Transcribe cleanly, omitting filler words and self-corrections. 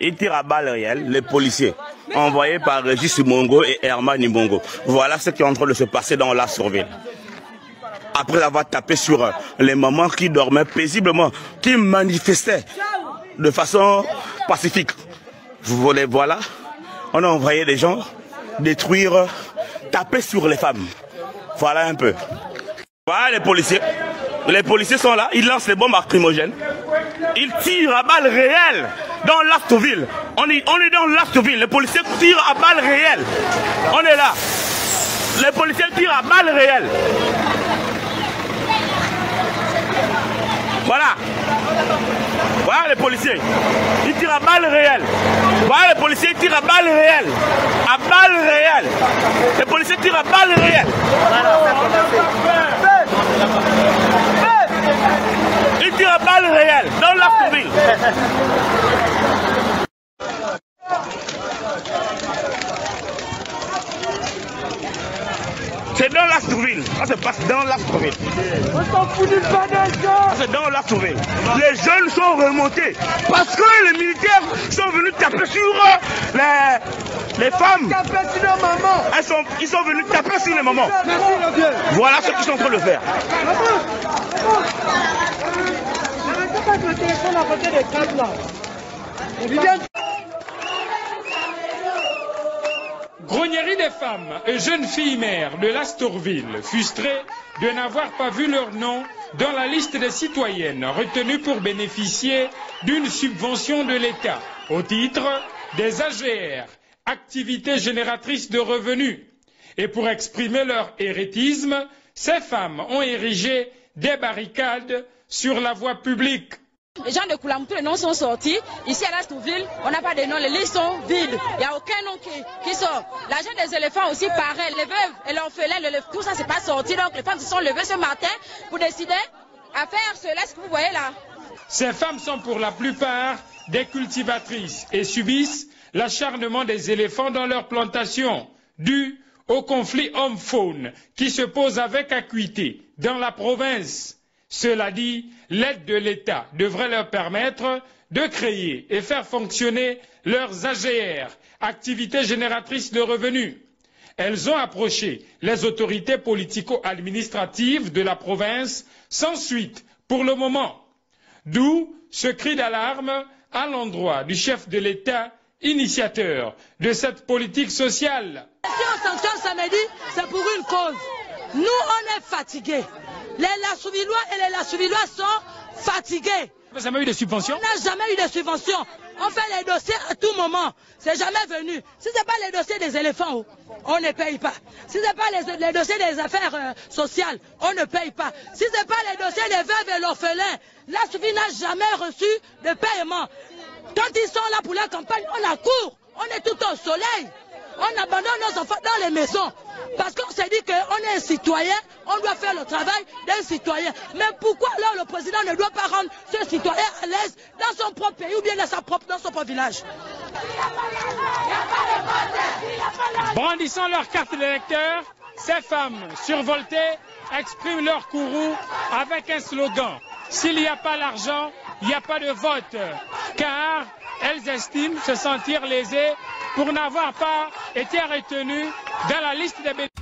Ils tirent à balles réelles les policiers, envoyés par Régis Mongo et Herman Nimbongo. Voilà ce qui est en train de se passer dans la Astorville. Après avoir tapé sur les mamans qui dormaient paisiblement, qui manifestaient de façon pacifique. Vous les voilà, on a envoyé des gens détruire, taper sur les femmes. Voilà un peu. Voilà les policiers. Les policiers sont là, ils lancent les bombes lacrymogènes. Ils tirent à balles réelles dans l'Astorville. On est dans l'Astorville. Les policiers tirent à balles réelles. On est là. Les policiers tirent à balles réelles. Voilà. Voilà les policiers. Ils tirent à balles réelles. Voilà les policiers tirent à balles réelles. À balles réelles. Les policiers tirent à balles réelles. Ils tirent à balles réelles dans l'Astorville. C'est dans l'Astorville. Ça se passe dans l'Astorville. On s'en fout d'une banane. C'est dans l'Astorville. Les jeunes sont remontés parce que les militaires sont venus taper sur les femmes. Ils sont venus taper sur les mamans. Voilà ce qu'ils sont en train de faire. Grognerie des femmes et jeunes filles mères de l'Astorville, frustrées de n'avoir pas vu leur nom dans la liste des citoyennes retenues pour bénéficier d'une subvention de l'État au titre des AGR, activités génératrices de revenus. Et pour exprimer leur hérétisme, ces femmes ont érigé des barricades sur la voie publique. Les gens de Koulam, tous les noms sont sortis. Ici à l'Astorville, on n'a pas de noms, les listes sont vides. Il n'y a aucun nom qui sort. L'agent des éléphants aussi pareil. Les veuves et l'orphelin, tout ça c'est pas sorti. Donc les femmes se sont levées ce matin pour décider à faire cela, ce que vous voyez là. Ces femmes sont pour la plupart des cultivatrices et subissent l'acharnement des éléphants dans leurs plantations, dû au conflit homme-faune qui se pose avec acuité dans la province. Cela dit, l'aide de l'État devrait leur permettre de créer et faire fonctionner leurs AGR, activités génératrices de revenus. Elles ont approché les autorités politico-administratives de la province sans suite pour le moment. D'où ce cri d'alarme à l'endroit du chef de l'État, initiateur de cette politique sociale. Si on sanctionne samedi, c'est pour une cause. Nous, on est fatigués. Les Lassovillois et les Lassovillois sont fatigués. Vous n'avez jamais eu de subvention? On n'a jamais eu de subvention. On fait les dossiers à tout moment. C'est jamais venu. Si ce n'est pas les dossiers des éléphants, on ne paye pas. Si ce n'est pas les dossiers des affaires sociales, on ne paye pas. Si ce n'est pas les dossiers des veuves et l'orphelin, Lassouville n'a jamais reçu de paiement. Quand ils sont là pour la campagne, on accourt. On est tout au soleil. On abandonne nos enfants dans les maisons. Parce qu'on s'est dit qu'on est un citoyen, on doit faire le travail d'un citoyen. Mais pourquoi alors le président ne doit pas rendre ce citoyen à l'aise dans son propre pays ou bien dans son propre village? Brandissant leur carte d'électeur, ces femmes survoltées expriment leur courroux avec un slogan. S'il n'y a pas l'argent, il n'y a pas de vote. Car elles estiment se sentir lésées pour n'avoir pas été retenues dans la liste des bénéficiaires.